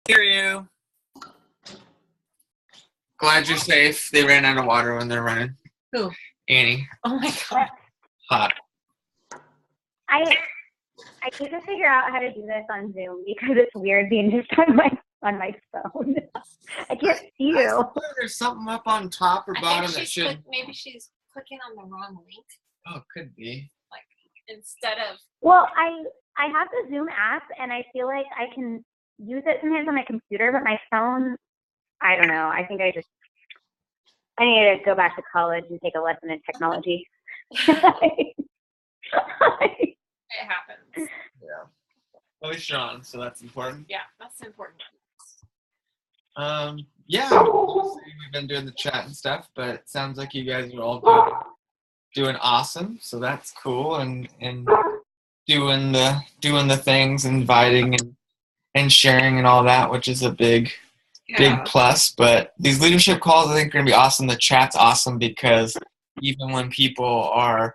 Hear you. Glad you're safe. They ran out of water when they're running. Who? Annie. Oh my god. Hot. I need to figure out how to do this on Zoom because it's weird being just on my phone. I can't see you. There's something up on top or bottom that should. Maybe she's clicking on the wrong link. Oh, it could be. Like instead of. Well, I have the Zoom app and I feel like I can use it sometimes on my computer, but my phone, I don't know. I think I need to go back to college and take a lesson in technology. It happens. Yeah. At least you're on, so that's important. Yeah, that's important. Yeah, obviously we've been doing the chat and stuff, but it sounds like you guys are all doing awesome, so that's cool, and doing the things, inviting and sharing and all that, which is a big plus. But these leadership calls I think are gonna be awesome. The chat's awesome because even when people are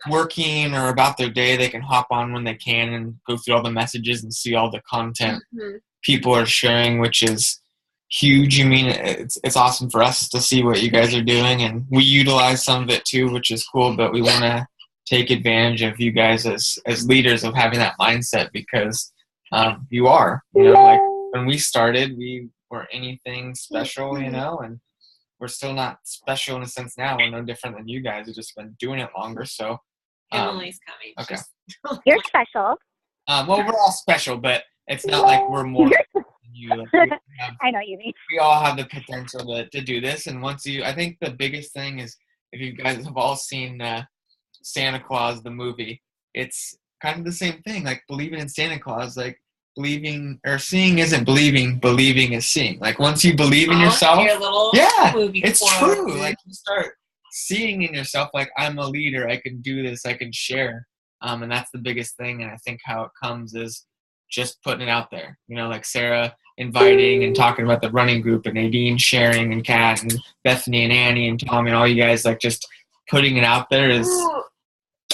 working or about their day, they can hop on when they can and go through all the messages and see all the content people are sharing, which is huge. I mean, it's awesome for us to see what you guys are doing, and we utilize some of it too, which is cool. But we want to take advantage of you guys as leaders of having that mindset because you are. Like when we started, we weren't anything special, and we're still not special in a sense now. We're no different than you guys. We've just been doing it longer. So Emily's coming. Okay. You're special. Well, we're all special, but it's not like we're more than you. Like I know what you mean. We all have the potential to do this. And I think the biggest thing is if you guys have all seen Santa Claus, the movie, it's kind of the same thing. Like believing in Santa Claus, like believing or seeing isn't believing, believing is seeing. Like once you believe in yourself, it's true. Like you start seeing in yourself, like I'm a leader, I can do this, I can share. And that's the biggest thing. And I think how it comes is just putting it out there. Like Sarah inviting and talking about the running group, and Nadine sharing, and Kat and Bethany and Annie and Tom and all you guys, like just putting it out there is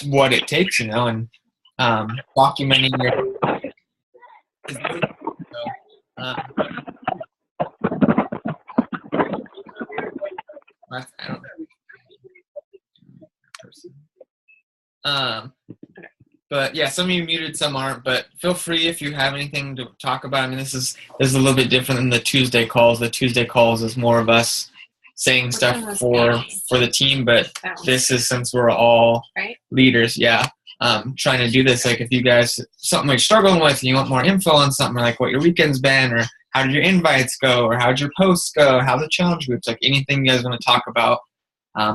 what it takes, and documenting your I don't know. But yeah, some of you muted, some aren't. But feel free if you have anything to talk about. I mean, this is a little bit different than the Tuesday calls. The Tuesday calls is more of us saying stuff for the team. But this is, since we're all leaders, trying to do this. Like if you guys something you're struggling with, and you want more info on something, like what your weekend's been, or how did your invites go, or how did your posts go, how the challenge groups, like anything you guys want to talk about,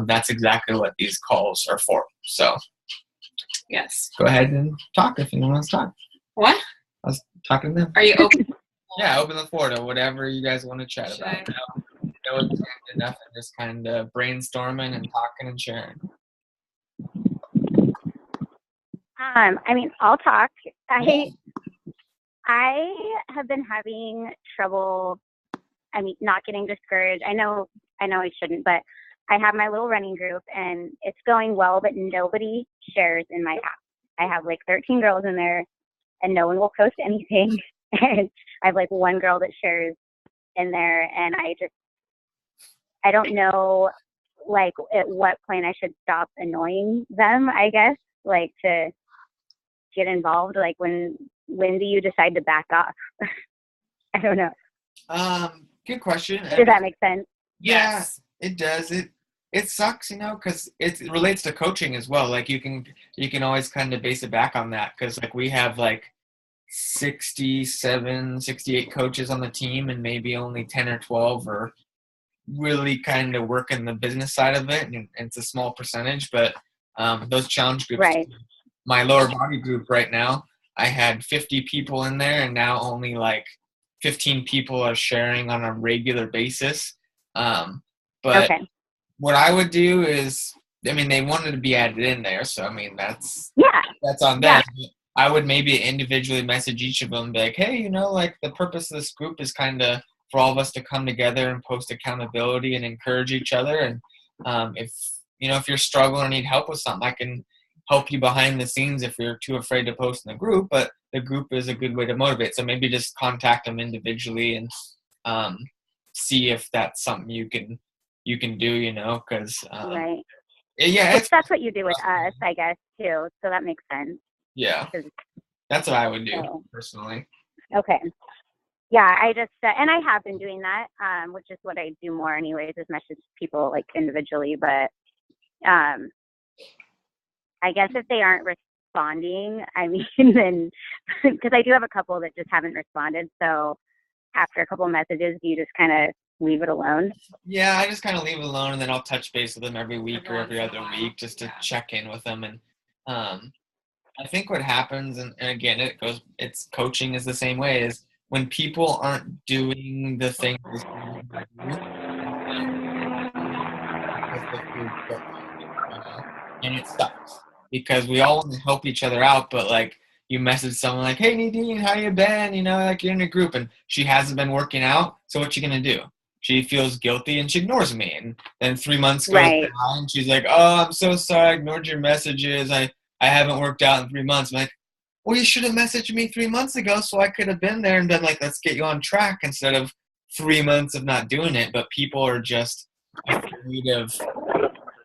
that's exactly what these calls are for. So. Yes. Go ahead and talk if anyone wants to talk. What? I was talking to them. Are you open? Yeah, open the floor to whatever you guys want to chat about. No intent enough, and just kind of brainstorming and talking and sharing. I mean, I'll talk. I have been having trouble. I mean, not getting discouraged. I know I shouldn't, but I have my little running group and it's going well, but nobody shares in my app. I have like 13 girls in there and no one will post anything. And I have like one girl that shares in there, and I don't know like at what point I should stop annoying them, I guess, like to get involved. Like when do you decide to back off? I don't know. Good question. Does that make sense? Yes, it does. It sucks, because it relates to coaching as well. Like you can always kind of base it back on that, because like we have like 67, 68 coaches on the team, and maybe only 10 or 12 are really kind of working the business side of it, and it's a small percentage. But those challenge groups, my lower body group right now, I had 50 people in there, and now only like 15 people are sharing on a regular basis. But what I would do is, I mean, they wanted to be added in there, so I mean that's on them. Yeah. I would maybe individually message each of them and be like, hey, like the purpose of this group is kind of for all of us to come together and post accountability and encourage each other. And if you're struggling or need help with something, I can help you behind the scenes if you're too afraid to post in the group, but the group is a good way to motivate. So maybe just contact them individually and see if that's something you can do, because Right. yeah, Which that's what you do with us, I guess, too. So that makes sense. yeah, 'Cause- that's what I would do So- personally. Okay. Yeah, I just and I have been doing that, which is what I do more anyways, is message people like individually. But I guess if they aren't responding, I mean, then because I do have a couple that just haven't responded. So after a couple messages, do you just kind of leave it alone? Yeah, I just kind of leave it alone, and then I'll touch base with them every week or every Every once in other a while, week just to yeah. check in with them. And I think what happens, and again, it's coaching is the same way, is when people aren't doing the things they do, and it sucks because we all want to help each other out, but like you message someone like, "Hey Nadine, how you been?" Like you're in a group and she hasn't been working out, so what you gonna do? She feels guilty and she ignores me, and then 3 months goes Right. by and she's like, "Oh, I'm so sorry, I ignored your messages. I haven't worked out in 3 months." I'm like, well, you should have messaged me 3 months ago so I could have been there and been like, let's get you on track instead of 3 months of not doing it. But people are just afraid of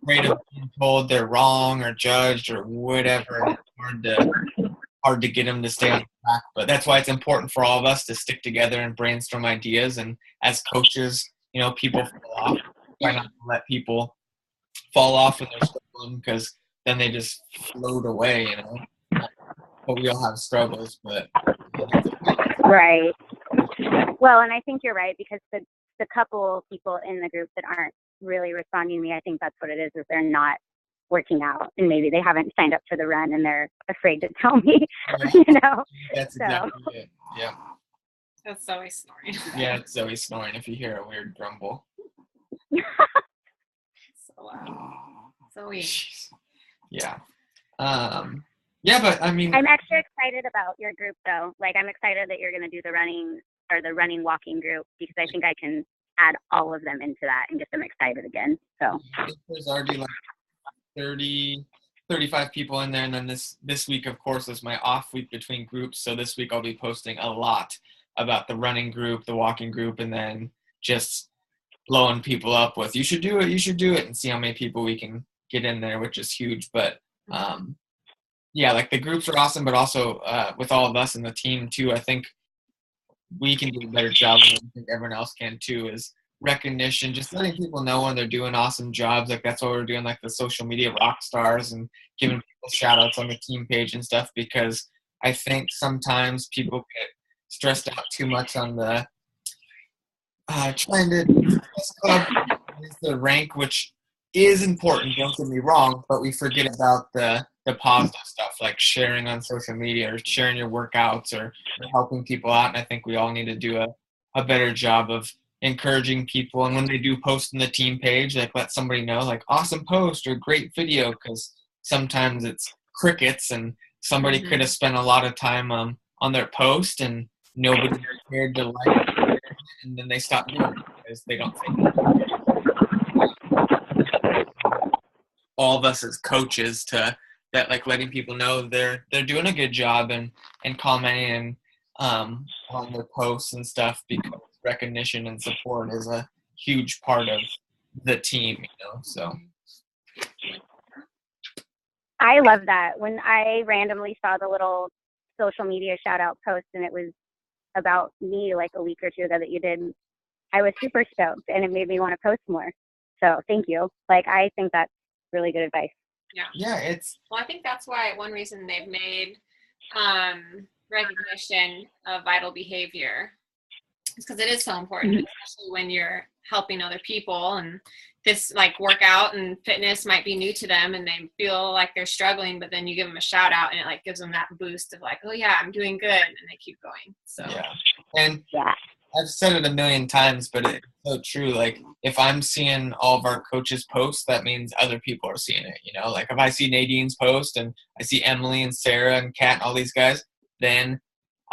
being told they're wrong or judged or whatever. And it's hard to get them to stay on track. But that's why it's important for all of us to stick together and brainstorm ideas. And as coaches, people fall off. Try not to let people fall off when they're struggling, because then they just float away, But we all have struggles, but Right. Well, and I think you're right, because the couple people in the group that aren't really responding to me, I think that's what it is they're not working out, and maybe they haven't signed up for the run and they're afraid to tell me, that's exactly it. Yeah. That's Zoe snoring. Yeah, it's Zoe snoring if you hear a weird grumble. So loud. Zoe. Yeah. Yeah, but I mean, I'm extra excited about your group though. Like, I'm excited that you're going to do the running walking group, because I think I can add all of them into that and get them excited again. So there's already like 30, 35 people in there. And then this week, of course, is my off week between groups. So this week I'll be posting a lot about the running group, the walking group, and then just blowing people up with, you should do it, and see how many people we can get in there, which is huge. But yeah, like the groups are awesome, but also with all of us and the team too, I think we can do a better job, and I think everyone else can too, is recognition, just letting people know when they're doing awesome jobs. Like that's why we're doing like the social media rock stars and giving people shout outs on the team page and stuff, because I think sometimes people get stressed out too much on the trying to raise the rank, which is important, don't get me wrong, but we forget about the positive stuff, like sharing on social media or sharing your workouts or helping people out. And I think we all need to do a better job of encouraging people. And when they do post in the team page, like let somebody know, like awesome post or great video, because sometimes it's crickets and somebody could have spent a lot of time on their post and nobody cared to like it, and then they stop doing it because they don't think all of us as coaches to that, like letting people know they're doing a good job and commenting on their posts and stuff, because recognition and support is a huge part of the team, so. I love that. When I randomly saw the little social media shout out post and it was about me like a week or two ago that you did, I was super stoked, and it made me want to post more. So thank you. Like, I think that's really good advice. Yeah, well, I think that's why one reason they've made recognition of vital behavior is because it is so important, especially when you're helping other people, and this like workout and fitness might be new to them and they feel like they're struggling, but then you give them a shout out and it like gives them that boost of like, oh yeah, I'm doing good, and they keep going. So yeah, and I've said it a million times, but it's so true. Like, if I'm seeing all of our coaches post, that means other people are seeing it, Like, if I see Nadine's post and I see Emily and Sarah and Kat and all these guys, then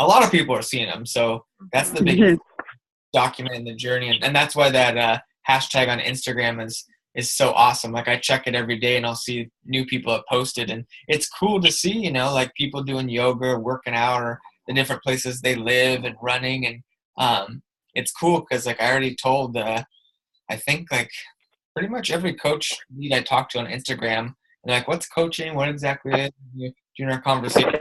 a lot of people are seeing them. So that's the biggest documenting the journey. And that's why that hashtag on Instagram is is so awesome. Like I check it every day and I'll see new people have posted, and it's cool to see, you know, like people doing yoga or working out or the different places they live and running. And it's cool because like I already told, I think like pretty much every coach lead I talk to on Instagram, they're like, what's coaching? What exactly is it? During our conversation,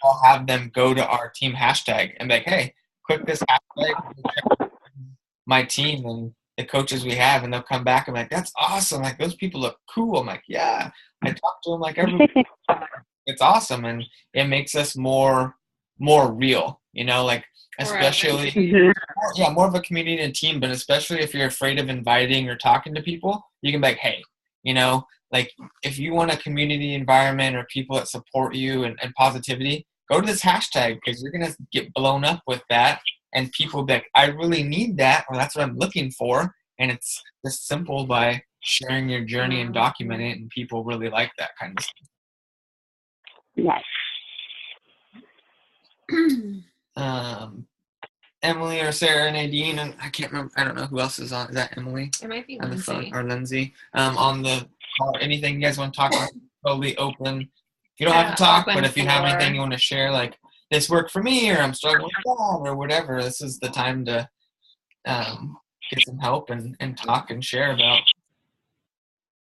I'll have them go to our team hashtag and be like, hey, click this hashtag, check my team and the coaches we have, and they'll come back and be like, that's awesome. Like those people look cool. I'm like, yeah, I talk to them like every it's awesome. And it makes us more real, you know, like especially more of a community and team, but especially if you're afraid of inviting or talking to people, you can be like, hey, you know, like if you want a community environment or people that support you and positivity, go to this hashtag because you're going to get blown up with that. And people will be like, I really need that, or that's what I'm looking for. And it's just simple by sharing your journey and documenting it, and people really like that kind of stuff. Yes. Emily or Sarah and Nadine, and I can't remember. I don't know who else is on. Is that Emily? It might be On the phone, Lindsay. or Lindsay. On the call, anything you guys want to talk about? Totally open. You don't have to talk, but if you have anything you want to share, like this worked for me, or I'm struggling with that, or whatever, this is the time to get some help and talk and share about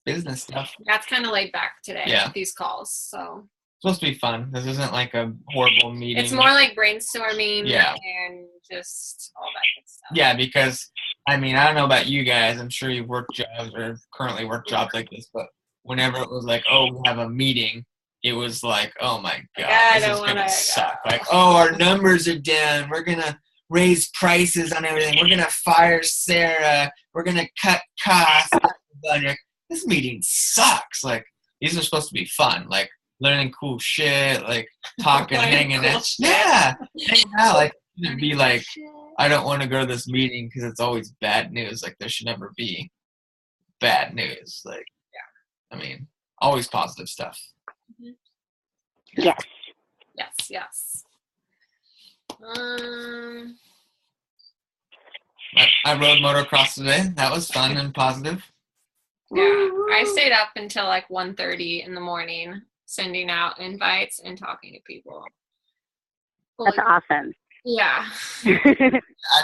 business stuff. That's kind of laid back today. Yeah. With these calls, so It's supposed to be fun. This isn't like a horrible meeting. it's more like brainstorming. Yeah. And just all that good stuff. Yeah, because I mean, I don't know about you guys. I'm sure you work jobs or currently work jobs like this, but whenever it was like, oh, we have a meeting, it was like, oh my god, this is gonna suck. Like, oh, our numbers are down. We're gonna raise prices on everything. We're gonna fire Sarah. We're gonna cut costs. This meeting sucks. Like, these are supposed to be fun. Like, learning cool shit. Like, talking, hanging out. Yeah, hanging out. Like, it shouldn't be like, I don't want to go to this meeting because it's always bad news. Like, there should never be bad news. Like, yeah, I mean, always positive stuff. Yes. Yes. I rode motocross today. That was fun and positive. Yeah, I stayed up until like 1:30 in the morning, sending out invites and talking to people. That's awesome. Yeah. I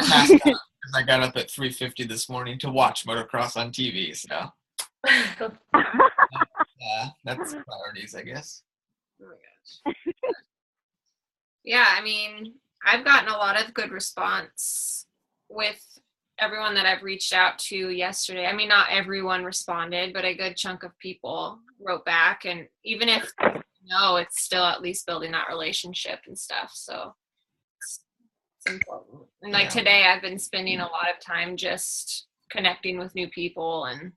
passed out because I got up at 3:50 this morning to watch motocross on TV. So, yeah, that's priorities, I guess. Oh my gosh. Yeah, I mean, I've gotten a lot of good response with everyone that I've reached out to yesterday. I mean, not everyone responded, but a good chunk of people wrote back. And even if no, it's still at least building that relationship and stuff. So it's important. And like today, I've been spending a lot of time just connecting with new people and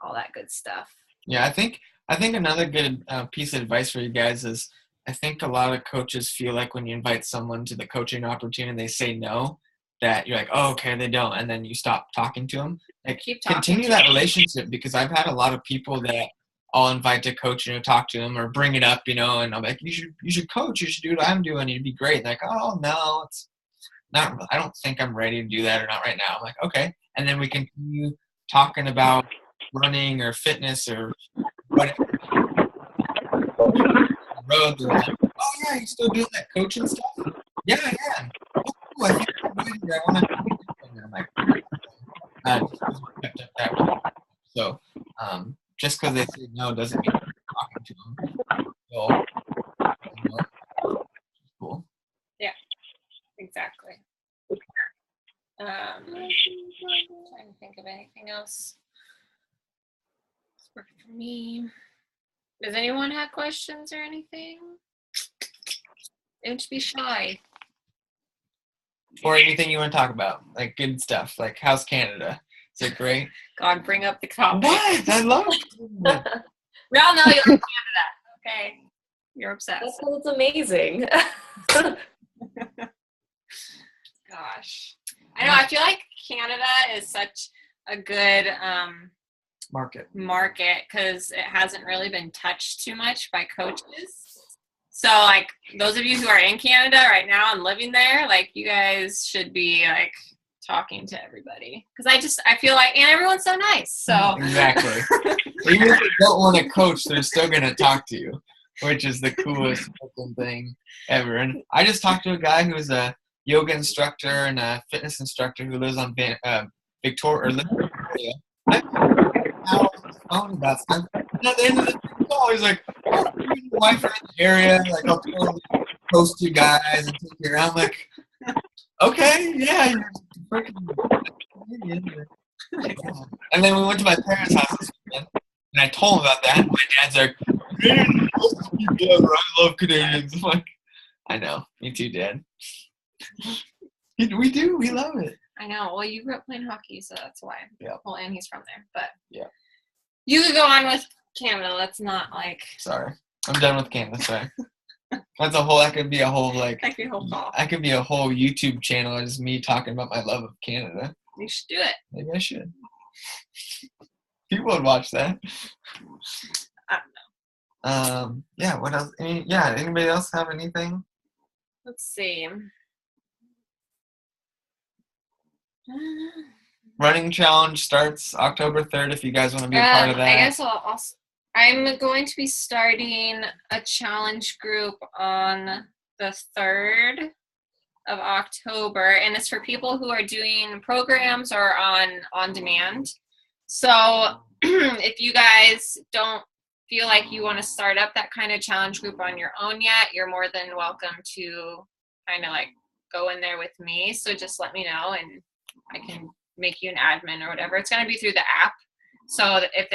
all that good stuff. Yeah, I think another good piece of advice for you guys is, I think a lot of coaches feel like when you invite someone to the coaching opportunity and they say no, that you're like, oh, okay, they don't, and then you stop talking to them. Like, continue that relationship, because I've had a lot of people that I'll invite to coach and talk to them or bring it up, you know, and I'm like, you should coach, you should do what I'm doing, you'd be great. And like, oh no, it's not. I don't think I'm ready to do that, or not right now. I'm like, okay, and then we continue talking about running or fitness or whatever. Road, like, oh yeah, you still doing that coaching stuff? Yeah, I am. Oh, I think I'm good here. I want to. I'm like, kept up that way. So, just because they say no doesn't mean you're talking to them. So, you know, cool. Yeah, exactly. Trying to think of anything else. It's working for me. Does anyone have questions or anything? Don't be shy. Or anything you want to talk about, like good stuff, like how's Canada? Is it great? God, bring up the topic. What? I love it. We all know you're in Canada, okay? You're obsessed. That's amazing. Gosh. I know, I feel like Canada is such a good market because it hasn't really been touched too much by coaches. So, like, those of you who are in Canada right now and living there, like, you guys should be, like, talking to everybody because I feel like, and everyone's so nice. So Exactly. Even if they don't want to coach, they're still gonna talk to you, which is the coolest fucking thing ever. And I just talked to a guy who's a yoga instructor and a fitness instructor who lives on Victoria. I called his phone about stuff. And at the end of the call, he's like, "Oh, you and your wife are in the area. Like, I'll totally post you guys and take you around." I'm like, "Okay, yeah, you're freaking Canadian." And then we went to my parents' house this weekend, and I told him about that. And my dad's like, "Canadians are the closest people ever. I love Canadians." I'm like, "I know, me too, Dad." We do. We love it. I know. Well, you grew up playing hockey, so that's why. Yeah. Well, and he's from there, but yeah, you could go on with Canada. Let's not like. Sorry, I'm done with Canada. Sorry. That's a whole. That could be a whole like. That could be a whole call. I could be a whole YouTube channel as me talking about my love of Canada. You should do it. Maybe I should. People would watch that. I don't know. Yeah. What else? Anybody else have anything? Let's see. Running challenge starts October 3rd. If you guys want to be a part of that. I guess I'm going to be starting a challenge group on the 3rd of October, and it's for people who are doing programs or on demand. So if you guys don't feel like you want to start up that kind of challenge group on your own yet, you're more than welcome to kind of like go in there with me. So just let me know and I can make you an admin or whatever. It's going to be through the app. So if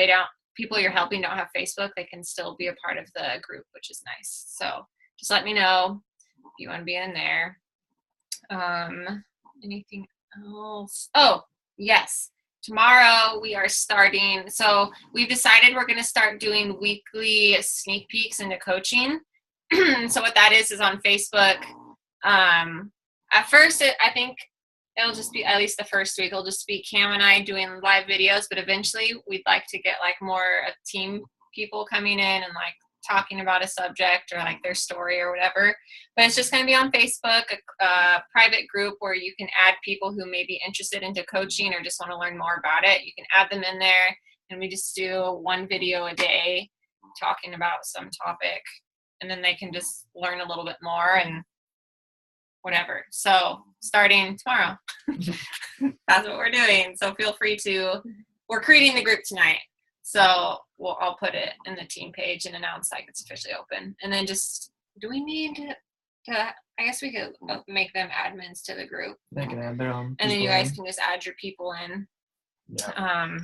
people you're helping don't have Facebook, they can still be a part of the group, which is nice. So just let me know if you want to be in there. Anything else? Oh, yes. Tomorrow we are starting. So we've decided we're going to start doing weekly sneak peeks into coaching. So what that is on Facebook. At first, I think it'll just be, at least the first week, it'll just be Cam and I doing live videos, but eventually we'd like to get like more team people coming in and like talking about a subject or like their story or whatever. But it's just going to be on Facebook, a private group where you can add people who may be interested into coaching or just want to learn more about it. You can add them in there, and we just do one video a day talking about some topic, and then they can just learn a little bit more and whatever. So starting tomorrow, that's what we're doing. So feel free we're creating the group tonight. So I'll put it in the team page and announce like it's officially open. And then do we need to, I guess we could make them admins to the group. They can add their own. And then you guys can just add your people in. Yeah.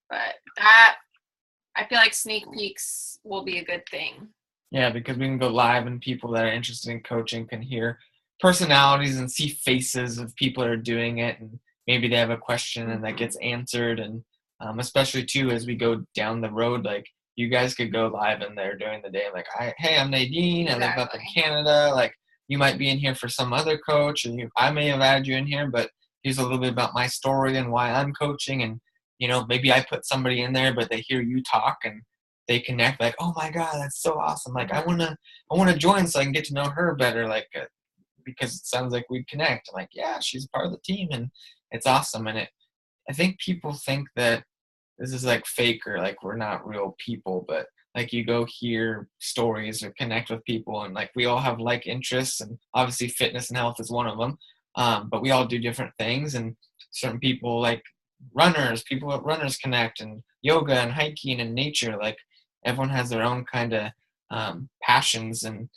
But that, I feel like sneak peeks will be a good thing. Yeah, because we can go live and people that are interested in coaching can hear personalities and see faces of people that are doing it, and maybe they have a question and that gets answered. And especially too, as we go down the road, like you guys could go live in there during the day. Like, hey, I'm Nadine. Exactly. I live up in Canada. Like, you might be in here for some other coach, and I may have added you in here, but here's a little bit about my story and why I'm coaching. And maybe I put somebody in there, but they hear you talk and they connect. Like, oh my God, that's so awesome. Like, I wanna join so I can get to know her better. Like, because it sounds like we'd connect. I'm like, yeah, she's part of the team, and it's awesome. And I think people think that this is like fake or like we're not real people, but like you go hear stories or connect with people, and like we all have like interests, and obviously fitness and health is one of them. But we all do different things, and certain people like people at Runners Connect and yoga and hiking and nature, like everyone has their own kind of passions, and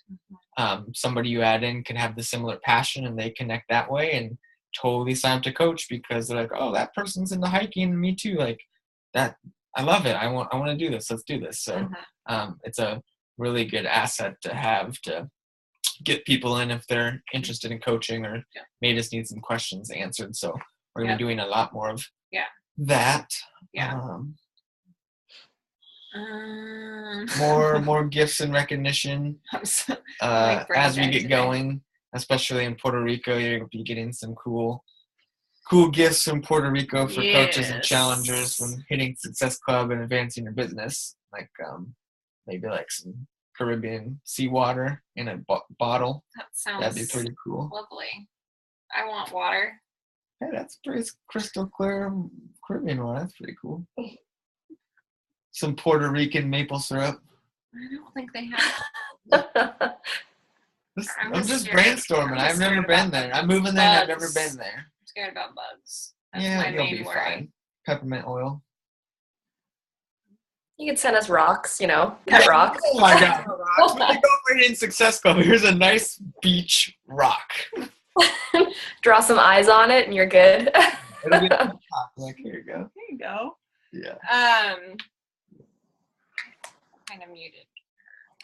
somebody you add in can have the similar passion and they connect that way and totally sign up to coach because they're like, oh, that person's into hiking, me too. Like that, I love it. I want to do this. Let's do this. So it's a really good asset to have to get people in if they're interested in coaching or may just need some questions answered. So we're going to be doing a lot more of that. More gifts and recognition as we get going, especially in Puerto Rico. You're going to be getting some cool gifts from Puerto Rico for coaches and challengers when hitting Success Club and advancing your business, like maybe like some Caribbean seawater in a bottle. That sounds That'd be pretty cool. Lovely. I want water. Hey, that's pretty crystal clear Caribbean one. That's pretty cool. Some Puerto Rican maple syrup. I don't think they have. I'm just scared. brainstorming. I've never been there. I'm moving there and I've never been there. I'm scared about bugs. That's Yeah, my you'll main be worry. fine. Peppermint oil. You can send us rocks, pet rocks. Oh my god. When you go for an Success Club, here's a nice beach rock. Draw some eyes on it and you're good. It'll be like, here you go. There you go. Yeah. Kind of muted.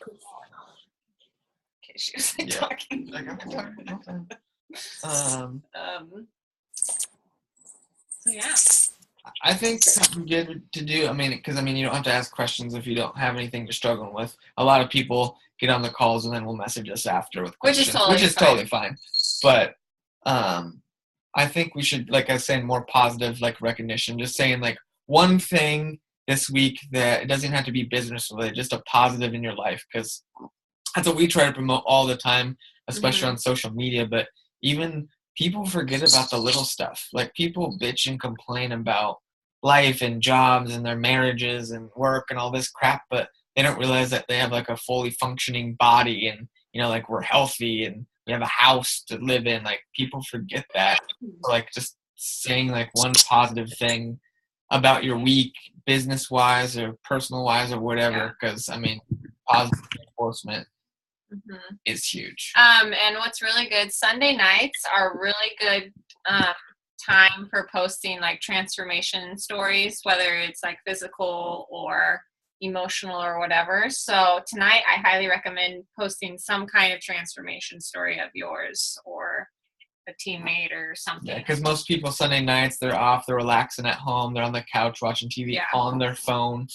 Okay, she was like Yeah. talking. Like, I'm talking. So yeah. I think something good to do. I mean, because you don't have to ask questions if you don't have anything you're struggling with. A lot of people get on the calls and then will message us after with questions, Which is totally fine. But I think we should, like I was saying, more positive, like recognition. Just saying like one thing this week that it doesn't have to be business related, just a positive in your life, because that's what we try to promote all the time, especially on social media. But even people forget about the little stuff. Like people bitch and complain about life and jobs and their marriages and work and all this crap, but they don't realize that they have like a fully functioning body and, like we're healthy and we have a house to live in. Like people forget that. So, like just saying like one positive thing about your week, business wise or personal wise or whatever, because positive reinforcement is huge. And what's really good, Sunday nights are really good time for posting like transformation stories, whether it's like physical or emotional or whatever. So tonight I highly recommend posting some kind of transformation story of yours or a teammate or something. Yeah, because most people Sunday nights, they're off, they're relaxing at home, they're on the couch watching TV on their phone.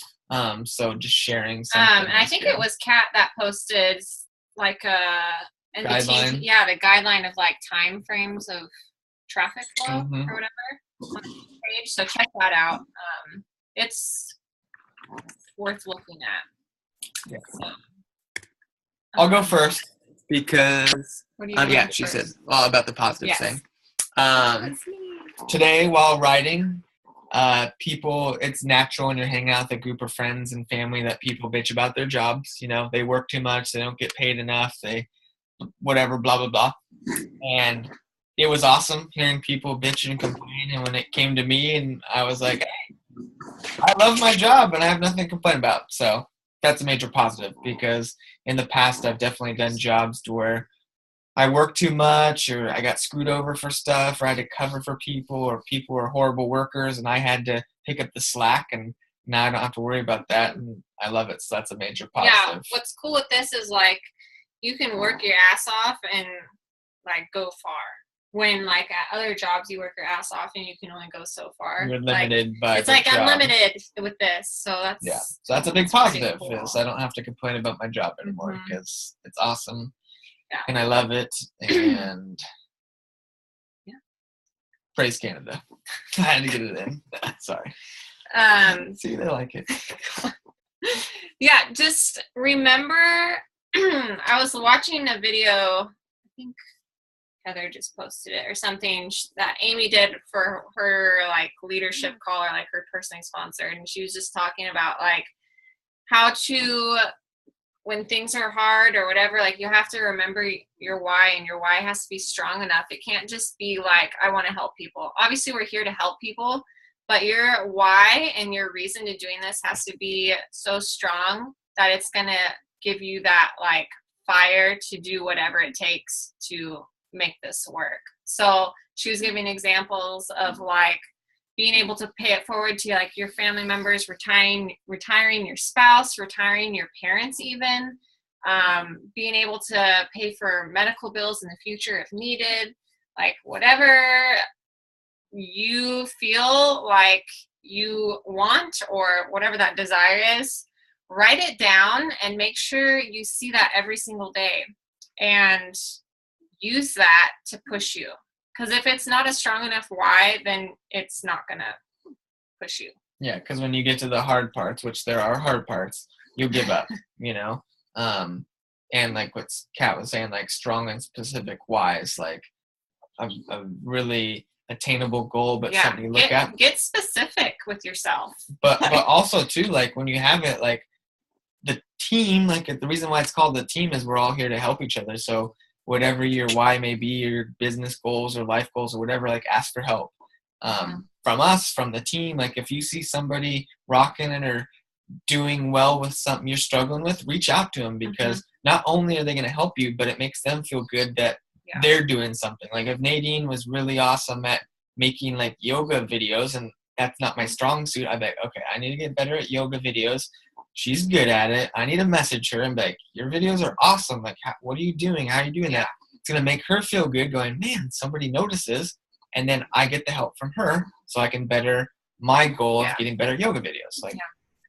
So just sharing something. And I think it was Kat that posted like guideline. The guideline of like time frames of traffic flow or whatever on the page. So check that out. It's worth looking at. Yeah. So, I'll go first because what do you she said all about the positive thing. That's me. Today while writing, people, it's natural when you're hanging out with a group of friends and family that people bitch about their jobs. They work too much, they don't get paid enough, they whatever, blah blah blah. And it was awesome hearing people bitch and complain. And when it came to me, and I was like, hey, I love my job and I have nothing to complain about. So that's a major positive, because in the past I've definitely done jobs to where I worked too much, or I got screwed over for stuff, or I had to cover for people, or people were horrible workers and I had to pick up the slack, and now I don't have to worry about that, and I love it. So that's a major positive. Yeah, what's cool with this is like you can work your ass off and like go far. When like at other jobs you work your ass off and you can only go so far. You're limited by it's the like job. Unlimited with this. So that's a big positive. cool. Is I don't have to complain about my job anymore because it's awesome. Yeah. And I love it. And praise Canada. I had to get it in. Sorry. See, they like it. Yeah, just remember, I was watching a video, I think Heather just posted it or something that Amy did for her like leadership call, or like her personally sponsored, and she was just talking about like how to, when things are hard or whatever, like you have to remember your why, and your why has to be strong enough. It can't just be like, I want to help people. Obviously we're here to help people, but your why and your reason to doing this has to be so strong that it's going to give you that like fire to do whatever it takes to make this work. So she was giving examples of like being able to pay it forward to like your family members, retiring your spouse, retiring your parents, even being able to pay for medical bills in the future if needed, like whatever you feel like you want or whatever that desire is, write it down and make sure you see that every single day and use that to push you. Because if it's not a strong enough why, then it's not going to push you. Yeah, because when you get to the hard parts, which there are hard parts, you'll give up, And like what Kat was saying, like strong and specific whys, like a really attainable goal, but Yeah. something you look at. Get specific with yourself. But also too, like when you have it, like the team, like the reason why it's called the team is we're all here to help each other. So whatever your why may be, your business goals or life goals or whatever, like ask for help from us, from the team. Like if you see somebody rocking it or doing well with something you're struggling with, reach out to them, because not only are they going to help you, but it makes them feel good that they're doing something. Like if Nadine was really awesome at making like yoga videos, and that's not my strong suit, I'd be like, okay, I need to get better at yoga videos. She's good at it. I need to message her and be like, your videos are awesome. Like, what are you doing? How are you doing that? It's going to make her feel good going, man, somebody notices. And then I get the help from her so I can better my goal of getting better yoga videos. Like,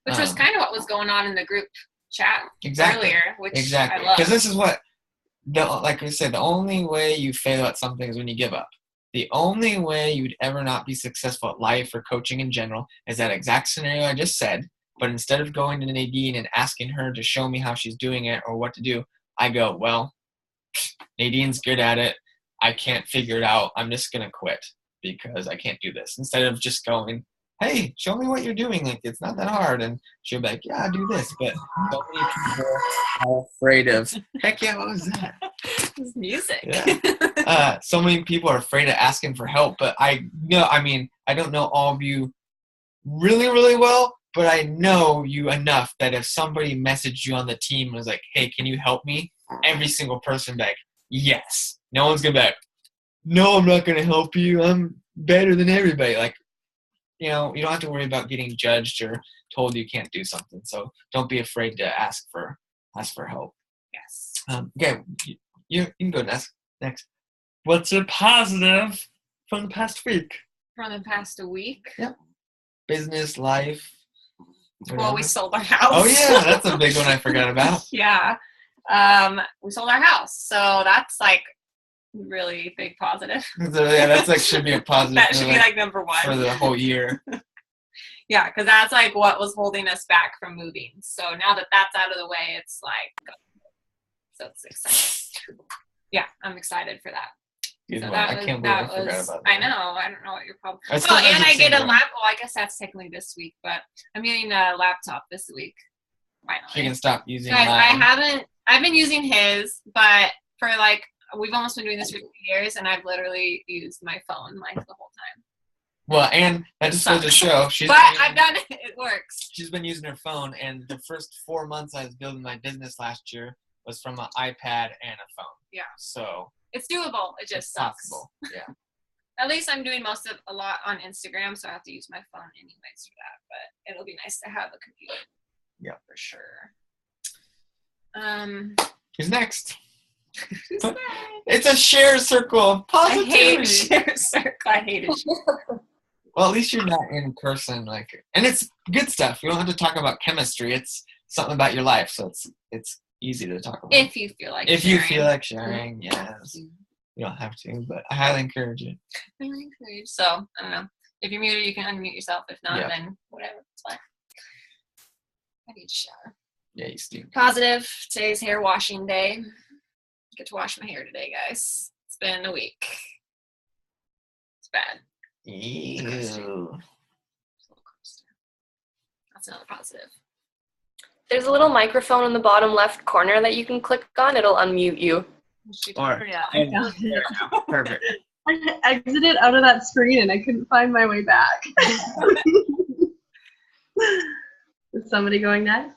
which was kind of what was going on in the group chat earlier, which exactly. I love. Because this is what, like I said, the only way you fail at something is when you give up. The only way you'd ever not be successful at life or coaching in general is that exact scenario I just said. But instead of going to Nadine and asking her to show me how she's doing it or what to do, I go, well, Nadine's good at it. I can't figure it out. I'm just going to quit because I can't do this. Instead of just going, hey, show me what you're doing. Like, it's not that hard. And she'll be like, yeah, do this. But so many people are afraid of, heck yeah, what was that? It's music. Yeah. So many people are afraid of asking for help. But I don't know all of you really, really well, but I know you enough that if somebody messaged you on the team and was like, hey, can you help me? Every single person be like, yes. No one's going to be like, no, I'm not going to help you. I'm better than everybody. Like, you know, you don't have to worry about getting judged or told you can't do something. So don't be afraid to ask for help. Yes. Okay, you can go next. What's a positive from the past week? From the past week? Yep. Business, life. Whatever. Well, we sold our house. Oh, yeah, that's a big one I forgot about. Yeah. We sold our house. So that's like really big positive. So, yeah, that's like should be a positive. That should be like number one. For the whole year. Yeah, because that's like what was holding us back from moving. So now that that's out of the way, it's like, so it's exciting. Yeah, I'm excited for that. So I can't believe I forgot about that. I know. I don't know what your problem is. Oh, and I get a laptop. Well, I guess that's technically this week, but I'm getting a laptop this week. Finally. She can stop using Guys, I've been using his, but for like, we've almost been doing this for 2 years, and I've literally used my phone like the whole time. Well, and that just goes to show I've done it. It works. She's been using her phone, and the first 4 months I was building my business last year was from an iPad and a phone. Yeah. So it's doable. It just sucks. Possible. Yeah. At least I'm doing a lot on Instagram, so I have to use my phone anyways for that. But it'll be nice to have a computer. Yeah, for sure. Who's next? Who's next? It's a share circle of positivity. I hate share circle. I hate it. Well, at least you're not in person, and it's good stuff. You don't have to talk about chemistry. It's something about your life, so it's easy to talk about. If you feel like sharing, yes. You don't have to, but I highly encourage it. So, I don't know. If you're muted, you can unmute yourself. If not, then whatever. It's fine. I need to shower. Yeah, you stink. Positive. Today's hair washing day. Get to wash my hair today, guys. It's been a week. It's bad. Ew. That's another positive. There's a little microphone in the bottom left corner that you can click on. It'll unmute you. I found it. Perfect. I exited out of that screen and I couldn't find my way back. Is somebody going next?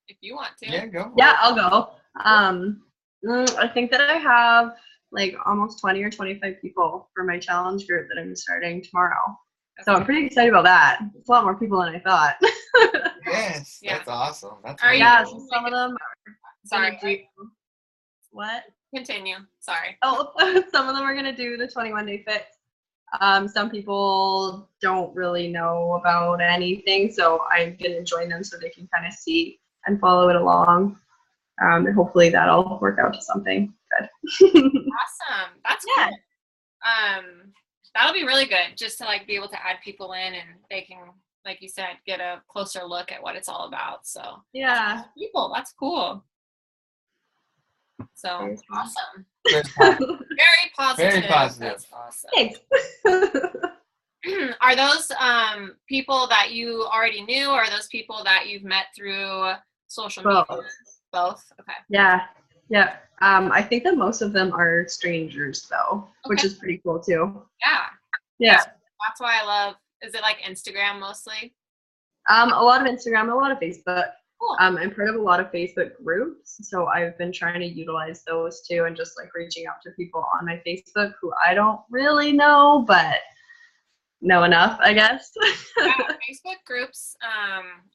If you want to. Yeah, go. Yeah, I'll go. I think that I have like almost 20 or 25 people for my challenge group that I'm starting tomorrow. So I'm pretty excited about that. It's a lot more people than I thought. Yes, that's awesome. That's so some of them are Sorry. What? Continue. Sorry. Oh, some of them are gonna do the 21-day fix. Some people don't really know about anything, so I'm gonna join them so they can kind of see and follow it along. And hopefully that'll work out to something good. Awesome. That's good. That'll be really good just to like be able to add people in and they can, like you said, get a closer look at what it's all about. So yeah, people, that's cool. So awesome. Very positive. Very positive. Very positive. That's awesome. Thanks. Are those people that you already knew, or are those people that you've met through social media? Both. Okay. Yeah. I think that most of them are strangers though, which is pretty cool too. Yeah. Yeah. That's why I love. Is it like Instagram mostly? A lot of Instagram, a lot of Facebook. Cool. I'm part of a lot of Facebook groups, so I've been trying to utilize those too, and just like reaching out to people on my Facebook who I don't really know, but know enough, I guess. Yeah, Facebook groups.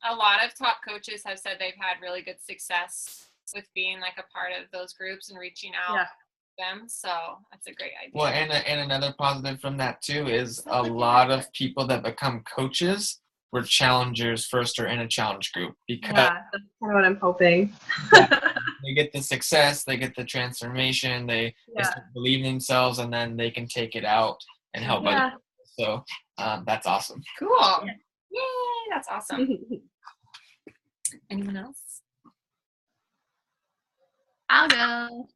A lot of top coaches have said they've had really good success with being like a part of those groups and reaching out to them. So that's a great idea. Well, and another positive from that too is a lot of people that become coaches were challengers first or in a challenge group, because Yeah, that's kind of what I'm hoping. they get the success, they get the transformation, they start believing in themselves, and then they can take it out and help others. So that's awesome. Cool. Yay, that's awesome. Anyone else? I'll go.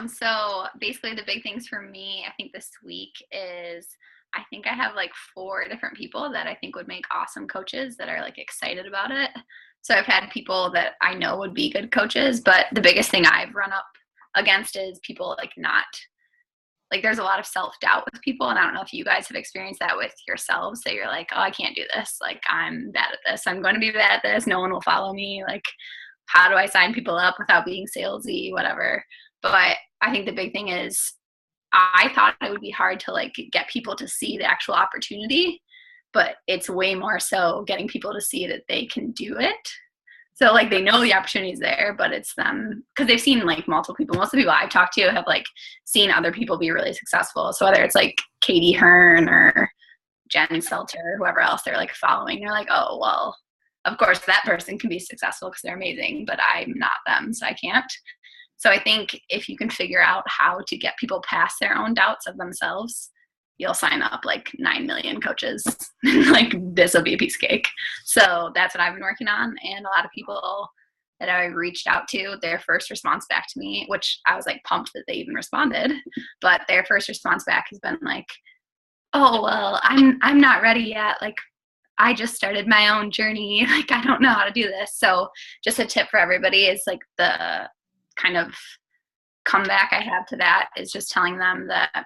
So basically the big things for me, I think this week is, I think I have like 4 different people that I think would make awesome coaches that are like excited about it. So I've had people that I know would be good coaches, but the biggest thing I've run up against is people like not, like there's a lot of self-doubt with people, and I don't know if you guys have experienced that with yourselves, that you're like, oh, I can't do this. Like, I'm bad at this. I'm going to be bad at this. No one will follow me. Like, how do I sign people up without being salesy, whatever. But I think the big thing is I thought it would be hard to like get people to see the actual opportunity, but it's way more so getting people to see that they can do it. So like they know the opportunity is there, but it's them, because they've seen like multiple people. Most of the people I've talked to have like seen other people be really successful. So whether it's like Katie Hearn or Jen Selter or whoever else they're like following, they're like, oh, well, of course that person can be successful because they're amazing, but I'm not them, so I can't. So I think if you can figure out how to get people past their own doubts of themselves, you'll sign up like 9 million coaches. Like this will be a piece of cake. So that's what I've been working on. And a lot of people that I reached out to, their first response back to me, which I was like pumped that they even responded, but their first response back has been like, oh, well, I'm not ready yet. Like, I just started my own journey. Like, I don't know how to do this. So just a tip for everybody is like the kind of comeback I have to that is just telling them that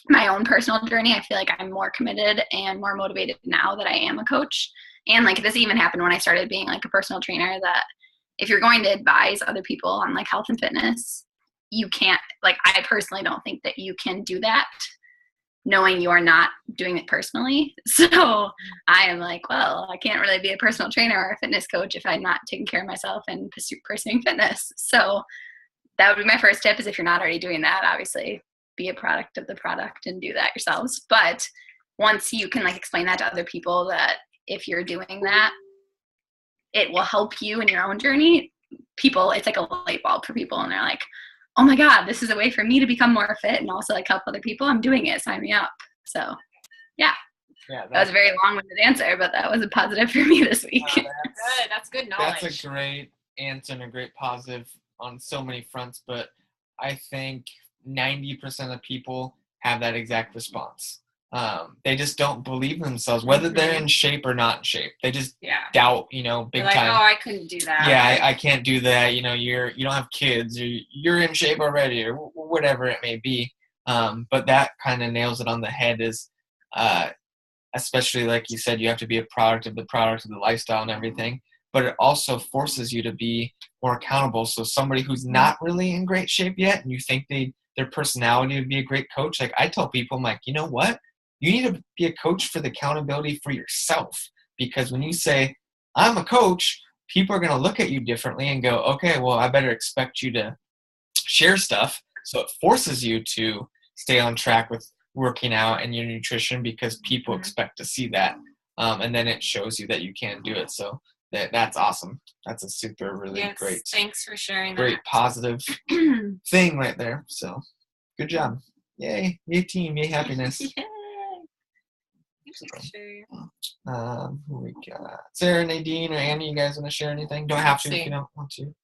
my own personal journey, I feel like I'm more committed and more motivated now that I am a coach. And like this even happened when I started being like a personal trainer, that if you're going to advise other people on like health and fitness, you can't, like, I personally don't think that you can do that knowing you are not doing it personally. So I am like, well, I can't really be a personal trainer or a fitness coach if I'm not taking care of myself and pursuing fitness. So that would be my first tip, is if you're not already doing that, obviously be a product of the product and do that yourselves. But once you can like explain that to other people, that if you're doing that, it will help you in your own journey. People, it's like a light bulb for people, and they're like, oh my God, this is a way for me to become more fit and also like help other people. I'm doing it. Sign me up. So yeah, that was a very long-winded answer, but that was a positive for me this week. Good. That's good knowledge. That's a great answer and a great positive on so many fronts, but I think 90% of people have that exact response. They just don't believe in themselves, whether they're in shape or not in shape. They just doubt, big like, time. Oh, I couldn't do that. Yeah, I can't do that. You don't have kids, or you're in shape already, or whatever it may be. But that kind of nails it on the head, is especially like you said, you have to be a product of the lifestyle and everything. But it also forces you to be more accountable. So somebody who's not really in great shape yet, and you think their personality would be a great coach, like I tell people, I'm like, you know what? You need to be a coach for the accountability for yourself. Because when you say, I'm a coach, people are going to look at you differently and go, okay, well, I better expect you to share stuff. So it forces you to stay on track with working out and your nutrition, because people expect to see that. And then it shows you that you can do it. So that's awesome. That's a super, really great. Thanks for sharing great that. positive thing right there. So good job. Yay. Yay team. Yay happiness. Yay. Who we got? Sarah, Nadine, or Andy, you guys want to share anything? Don't have to if you don't want to.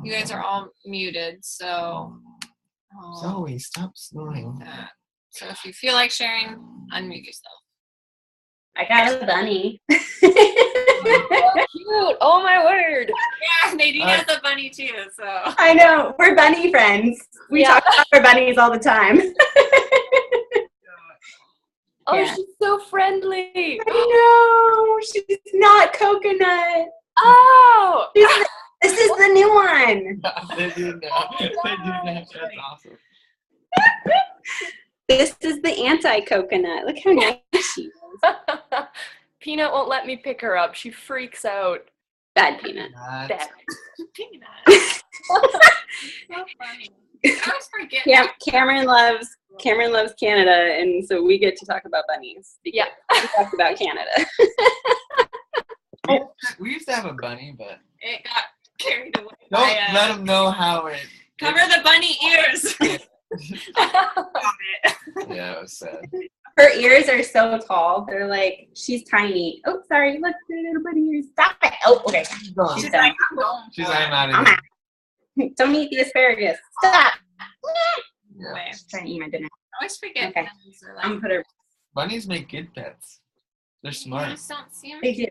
You guys are all muted, so. Zoe, stop snoring. That. So if you feel like sharing, unmute yourself. I got a bunny. Cute. Oh my word. Yeah, Nadine has a bunny too, so. I know. We're bunny friends. We Yeah. talk about our bunnies all the time. Oh, Yeah. she's so friendly. I know. She's not coconut. Oh. This is the new one. They do know. They do know. That's awesome. This is the anti-coconut. Look how nice she is. Peanut won't let me pick her up. She freaks out. Bad Peanut. Bad. Peanut. So funny. I always forget. Yeah, Cameron loves Canada, and so we get to talk about bunnies. Because Yeah. we talked about Canada. We used to have a bunny, but It got carried away. don't let them know how it. Cover the bunny ears. Yeah, it was sad. Her ears are so tall. They're like, she's tiny. Oh, sorry. Look, her little bunny ears. Stop it. Oh, okay. She's done. I'm going She's for I'm it. out of I'm here. out. Don't eat the asparagus. Stop. Yeah. Way. Trying to eat my dinner. I always forget. Okay. bunnies are like, I'm gonna put her. Bunnies make good pets. They're I smart. just don't see them. They do. At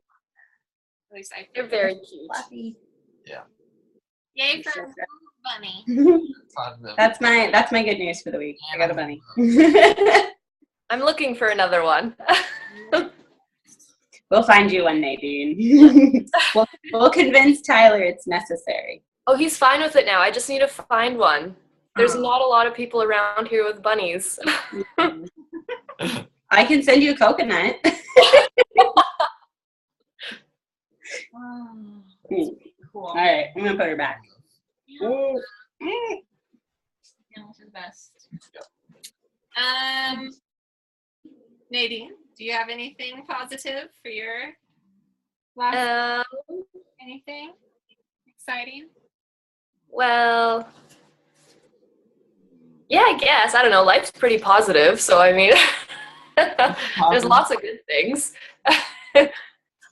least I They're very cute. Fluffy. Yay for bunny. Positive. That's my good news for the week. I got a bunny. I'm looking for another one. We'll find you one, Nadine. we'll convince Tyler it's necessary. Oh, he's fine with it now. I just need to find one. There's Oh. not a lot of people around here with bunnies. I can send you a coconut. Cool. All right, I'm gonna put her back. Animals are the best. Nadine, do you have anything positive for your last anything exciting? Well, yeah, I guess. I don't know. Life's pretty positive, so I mean, there's lots of good things.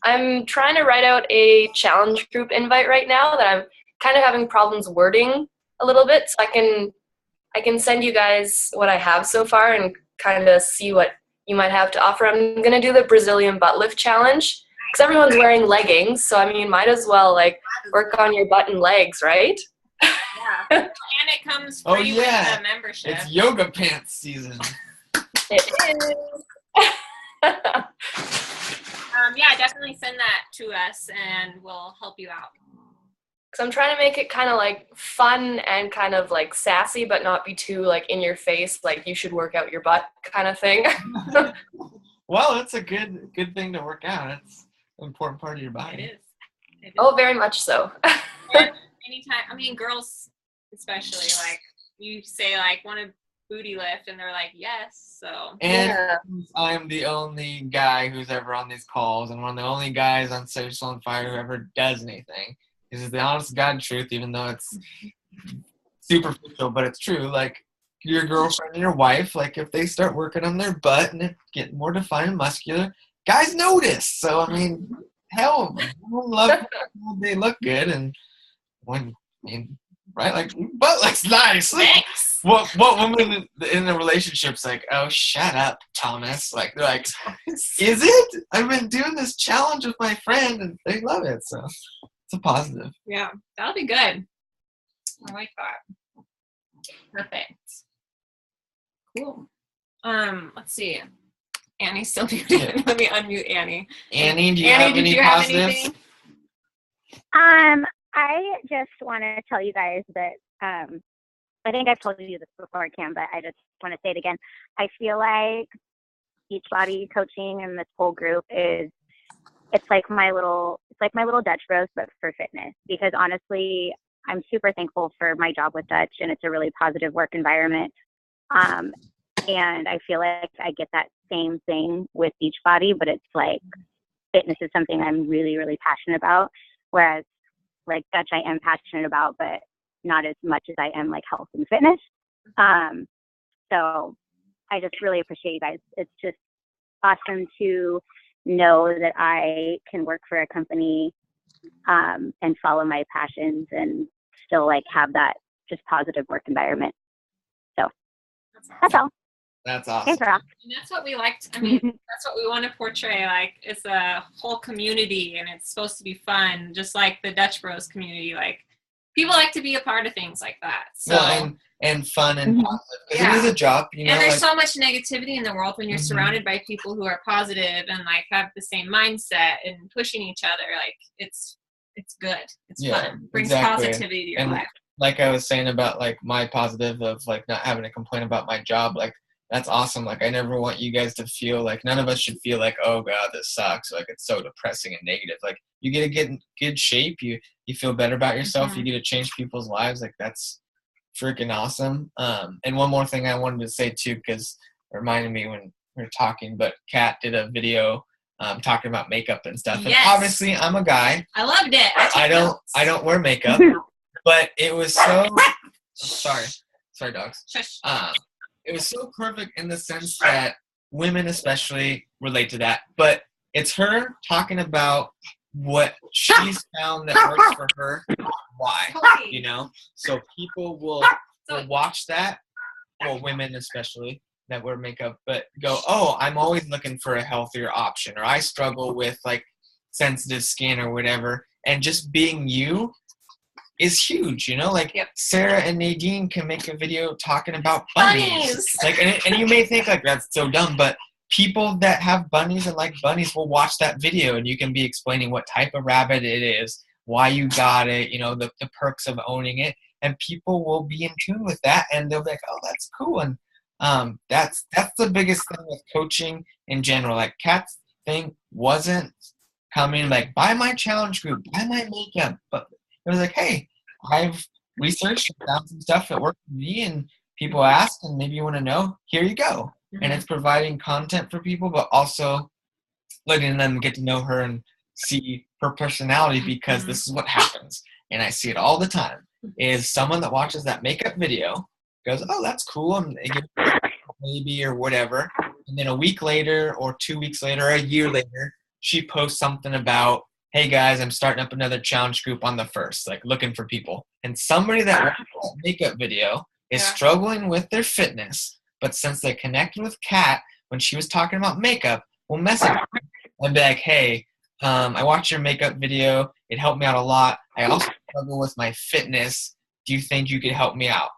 I'm trying to write out a challenge group invite right now that I'm kind of having problems wording a little bit, so I can send you guys what I have so far and kind of see what you might have to offer. I'm gonna do the Brazilian butt lift challenge because everyone's wearing leggings, so I mean, might as well like work on your butt and legs, right? Yeah. And it comes free Oh, yeah. with a membership. It's yoga pants season. It is. Yeah, definitely send that to us and we'll help you out. Because I'm trying to make it kind of like fun and kind of like sassy, but not be too like in your face, like you should work out your butt kind of thing. Well, it's a good thing to work out. It's an important part of your body. It is. It is. Oh, very much so. Anytime, I mean, girls especially, like, you say, like, want a booty lift, and they're like, yes, so. And Yeah. I'm the only guy who's ever on these calls, and one of the only guys on Social on Fire who ever does anything. This is the honest God truth, even though it's superficial, but it's true. Like, your girlfriend and your wife, like, if they start working on their butt and it get more defined and muscular, guys notice. So, I mean, hell, women love when they look good, and when, I mean, right? Like, butt looks nice. Like, Thanks. what woman in the relationship's like, oh, shut up, Thomas. Like, they're like, is it? I've been doing this challenge with my friend, and they love it. So it's a positive. Yeah, that'll be good. I like that. Perfect. Cool. Let's see. Annie's still muted. Let me unmute Annie. Annie, do you Annie, have did any you have positives? anything? I just want to tell you guys that I think I've told you this before, Cam, but I just want to say it again. I feel like Beachbody coaching and this whole group it's like my little Dutch Bros, but for fitness. Because honestly, I'm super thankful for my job with Dutch, and it's a really positive work environment. And I feel like I get that same thing with Beachbody, but it's like fitness is something I'm really, really passionate about. Whereas like Dutch I am passionate about, but not as much as I am like health and fitness. So I just really appreciate you guys. It's just awesome to know that I can work for a company and follow my passions and still like have that just positive work environment. So that's all. That's awesome. Thanks, Rock. And that's what we liked. I mean, that's what we want to portray. Like, it's a whole community, and it's supposed to be fun, just like the Dutch Bros community. Like, people like to be a part of things like that. So, Well, and fun and Mhm. positive. 'Cause Yeah. it is a job, you know. and there's like, so much negativity in the world when you're Mhm. surrounded by people who are positive and like have the same mindset and pushing each other. Like, it's good. It's Yeah, fun. Brings exactly. positivity to your And life. like I was saying about like my positive of like not having to complain about my job, like that's awesome. Like I never want you guys to feel like none of us should feel like, oh god, this sucks. Like it's so depressing and negative. Like you get to get in good shape, you feel better about yourself, you get to change people's lives. Like that's freaking awesome. And one more thing I wanted to say too, because it reminded me when we were talking, but Kat did a video talking about makeup and stuff. And Yes. obviously I'm a guy. I loved it. I took notes. don't wear makeup, but it was so sorry dogs. Shush. It was so perfect in the sense that women especially relate to that. But it's her talking about what she's found that works for her, why, you know? So people will watch that, well, women especially that wear makeup, but go, oh, I'm always looking for a healthier option, or I struggle with like sensitive skin or whatever. And just being you is huge, you know, like Yep. Sarah and Nadine can make a video talking about bunnies. Like, and you may think like that's so dumb, but people that have bunnies and like bunnies will watch that video, and you can be explaining what type of rabbit it is, why you got it, you know, the perks of owning it, and people will be in tune with that, and they'll be like, oh, that's cool. And that's the biggest thing with coaching in general. Like Kat's thing wasn't coming like, buy my challenge group, buy my makeup, but it was like, hey, I've researched and found some stuff that worked for me, and people ask, and maybe you want to know, here you go. And it's providing content for people, but also letting them get to know her and see her personality, because this is what happens. And I see it all the time, is someone that watches that makeup video goes, oh, that's cool, and they give maybe or whatever. And then a week later or 2 weeks later or a year later, she posts something about, hey guys, I'm starting up another challenge group on the 1st, like looking for people. And somebody that watched that makeup video is struggling with their fitness, but since they connected with Kat when she was talking about makeup, will message her and be like, hey, I watched your makeup video. It helped me out a lot. I also struggle with my fitness. Do you think you could help me out?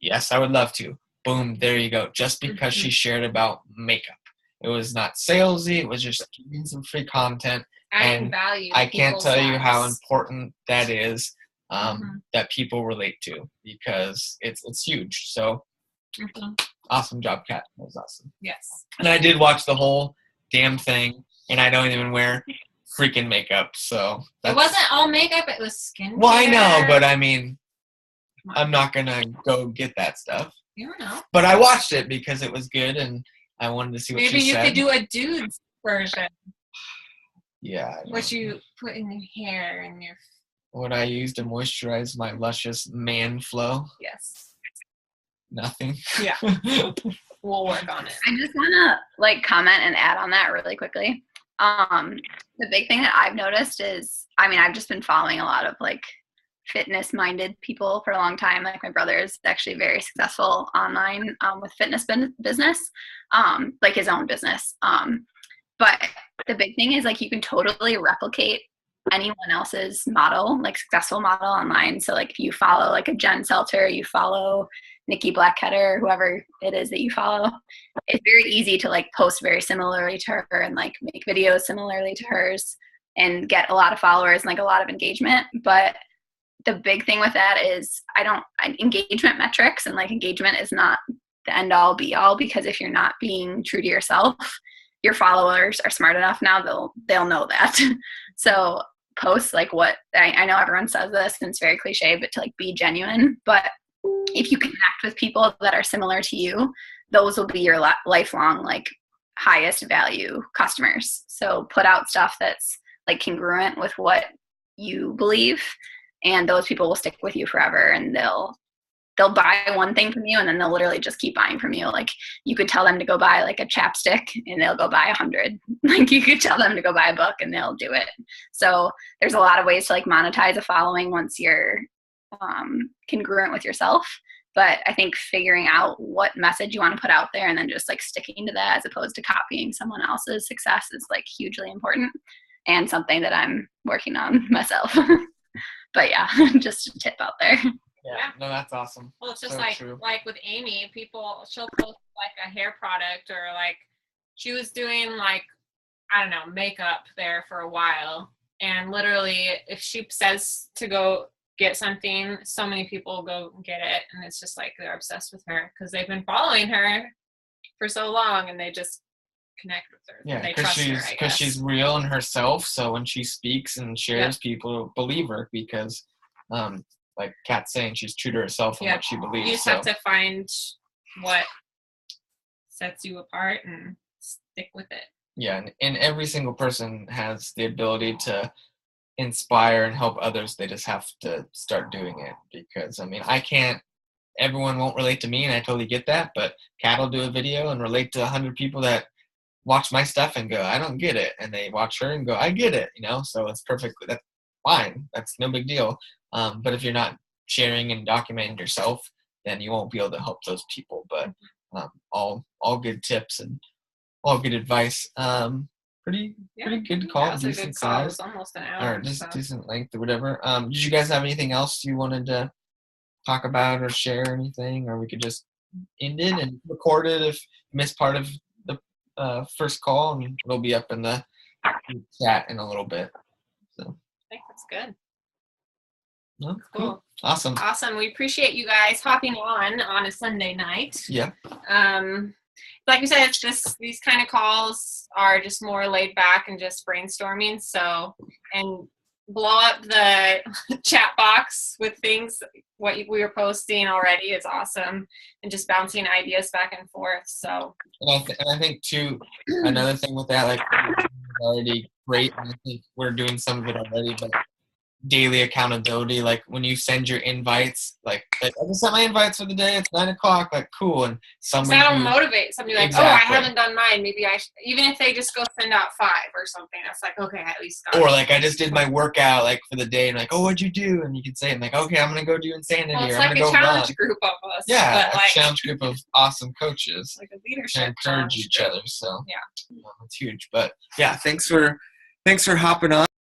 Yes, I would love to. Boom, there you go. Just because she shared about makeup. It was not salesy. It was just giving some free content. Adding And value to I can't people's tell you how lives. important that is, that people relate to, because it's huge. So awesome job, Kat. That was awesome. Yes. And I did watch the whole damn thing, and I don't even wear freaking makeup. So It wasn't all makeup, it was skin. Well, I know, but I mean, I'm not gonna go get that stuff. You don't know. But I watched it because it was good, and I wanted to see what Maybe she you said. could do a dude's version. Yeah. I know. What you put in your hair and your What I use to moisturize my luscious man flow. yes. Nothing. Yeah. We'll work on it. I just want to like comment and add on that really quickly. The big thing that I've noticed is, I mean, I've just been following a lot of like fitness minded people for a long time. Like my brother is actually very successful online with fitness business, like his own business. But the big thing is like you can totally replicate anyone else's model, like successful model online. So like if you follow like a Jen Selter, you follow Nikki Blackketter, whoever it is that you follow, it's very easy to like post very similarly to her and like make videos similarly to hers and get a lot of followers and like a lot of engagement. But the big thing with that is engagement metrics and like engagement is not the end all be all, because if you're not being true to yourself, your followers are smart enough now, they'll know that. So post like what I know everyone says this and it's very cliche, but to like be genuine. But if you connect with people that are similar to you, those will be your lifelong like highest value customers. So put out stuff that's like congruent with what you believe, and those people will stick with you forever, and they'll buy one thing from you and then they'll literally just keep buying from you. Like you could tell them to go buy like a chapstick and they'll go buy 100. Like you could tell them to go buy a book and they'll do it. So there's a lot of ways to like monetize a following once you're congruent with yourself. But I think figuring out what message you want to put out there and then just like sticking to that as opposed to copying someone else's success is like hugely important and something that I'm working on myself. But yeah, just a tip out there. Yeah, no, that's awesome. Well, it's just So like true. like with Amy, she'll post like a hair product or like she was doing like, I don't know, makeup there for a while. And literally if she says to go get something, so many people go get it. And it's just like they're obsessed with her because they've been following her for so long and they just connect with her. Yeah, they because trust her, I she's guess. she's real in herself. So when she speaks and shares, people believe her because, like Kat's saying, she's true to herself and Yeah. what she believes. You just so. have to find what sets you apart and stick with it. Yeah, and every single person has the ability to inspire and help others. They just have to start doing it because, I mean, everyone won't relate to me, and I totally get that, but Kat will do a video and relate to 100 people that watch my stuff and go, I don't get it. And they watch her and go, I get it, so it's perfectly, that's fine. That's no big deal. But if you're not sharing and documenting yourself, then you won't be able to help those people. But all good tips and all good advice. Pretty good call, That was a decent good call. It was size, almost an hour. or just so. decent length or whatever. Did you guys have anything else you wanted to talk about or share anything, or we could just end it and record it if you missed part of the first call, and it'll be up in the chat in a little bit. So I think that's good. no, Cool. Awesome. We appreciate you guys hopping on a Sunday night. Yeah. Like we said, these kind of calls are just more laid back and just brainstorming. So, and blow up the chat box with things what we were posting already is awesome, and just bouncing ideas back and forth. So, and I think too, another thing with that, like, already great, and I think we're doing some of it already, but daily accountability, like when you send your invites, like I just sent my invites for the day, it's 9:00, like cool, and somebody that'll motivate somebody like, Exactly. oh, I haven't done mine, maybe I should, even if they just go send out 5 or something, that's like, okay, I at least got or it. like I just did my workout like for the day, and like, oh, what'd you do? And you can say, I'm like, okay, I'm gonna go do insanity, Well, it's or I'm like gonna a go challenge run. group of us. Yeah, but a like, challenge group of awesome coaches like a to leadership encourage challenge each group. other. So Yeah. it's huge. But yeah, thanks for hopping on.